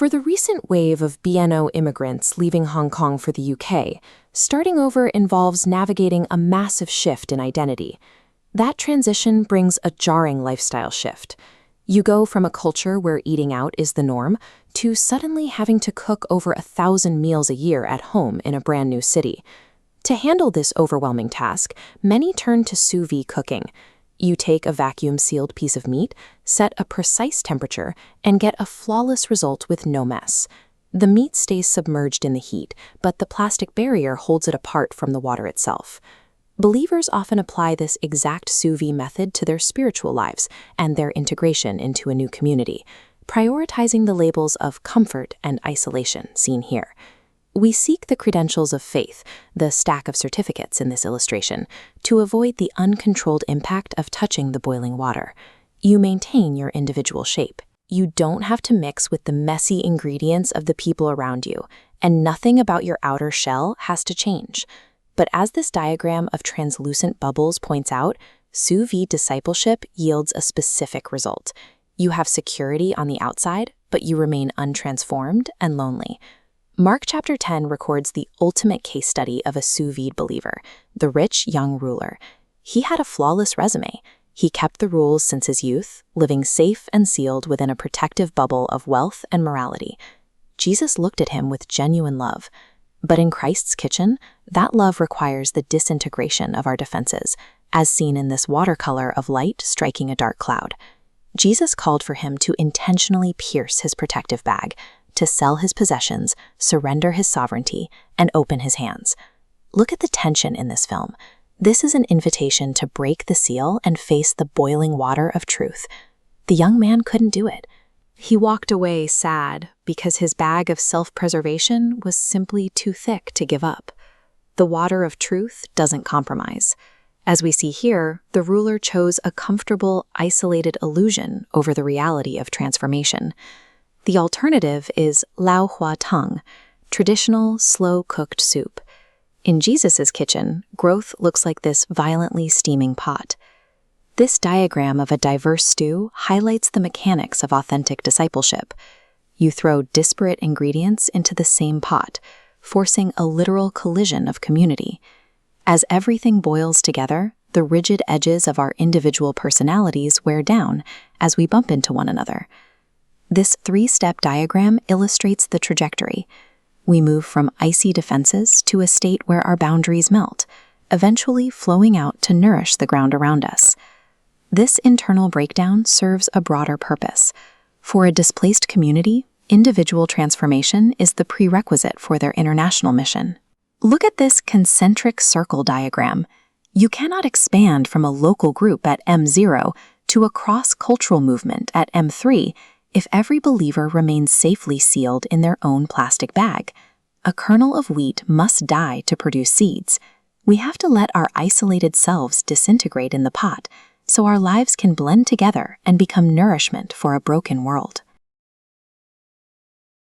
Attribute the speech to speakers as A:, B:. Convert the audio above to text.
A: For the recent wave of BNO immigrants leaving Hong Kong for the UK, starting over involves navigating a massive shift in identity. That transition brings a jarring lifestyle shift. You go from a culture where eating out is the norm to suddenly having to cook over 1,000 meals a year at home in a brand new city. To handle this overwhelming task, many turn to sous vide cooking. You take a vacuum-sealed piece of meat, set a precise temperature, and get a flawless result with no mess. The meat stays submerged in the heat, but the plastic barrier holds it apart from the water itself. Believers often apply this exact sous vide method to their spiritual lives and their integration into a new community, prioritizing the labels of comfort and isolation seen here. We seek the credentials of faith, the stack of certificates in this illustration, to avoid the uncontrolled impact of touching the boiling water. You maintain your individual shape. You don't have to mix with the messy ingredients of the people around you, and nothing about your outer shell has to change. But as this diagram of translucent bubbles points out, sous vide discipleship yields a specific result. You have security on the outside, but you remain untransformed and lonely. Mark chapter 10 records the ultimate case study of a sous vide believer, the rich young ruler. He had a flawless resume. He kept the rules since his youth, living safe and sealed within a protective bubble of wealth and morality. Jesus looked at him with genuine love. But in Christ's kitchen, that love requires the disintegration of our defenses, as seen in this watercolor of light striking a dark cloud. Jesus called for him to intentionally pierce his protective bag, to sell his possessions, surrender his sovereignty, and open his hands. Look at the tension in this film. This is an invitation to break the seal and face the boiling water of truth. The young man couldn't do it. He walked away sad because his bag of self-preservation was simply too thick to give up. The water of truth doesn't compromise. As we see here, the ruler chose a comfortable, isolated illusion over the reality of transformation. The alternative is lao hua tang, traditional, slow-cooked soup. In Jesus' kitchen, growth looks like this violently steaming pot. This diagram of a diverse stew highlights the mechanics of authentic discipleship. You throw disparate ingredients into the same pot, forcing a literal collision of community. As everything boils together, the rigid edges of our individual personalities wear down as we bump into one another. This three-step diagram illustrates the trajectory. We move from icy defenses to a state where our boundaries melt, eventually flowing out to nourish the ground around us. This internal breakdown serves a broader purpose. For a displaced community, individual transformation is the prerequisite for their international mission. Look at this concentric circle diagram. You cannot expand from a local group at M0 to a cross-cultural movement at M3 if every believer remains safely sealed in their own plastic bag. A kernel of wheat must die to produce seeds. We have to let our isolated selves disintegrate in the pot so our lives can blend together and become nourishment for a broken world.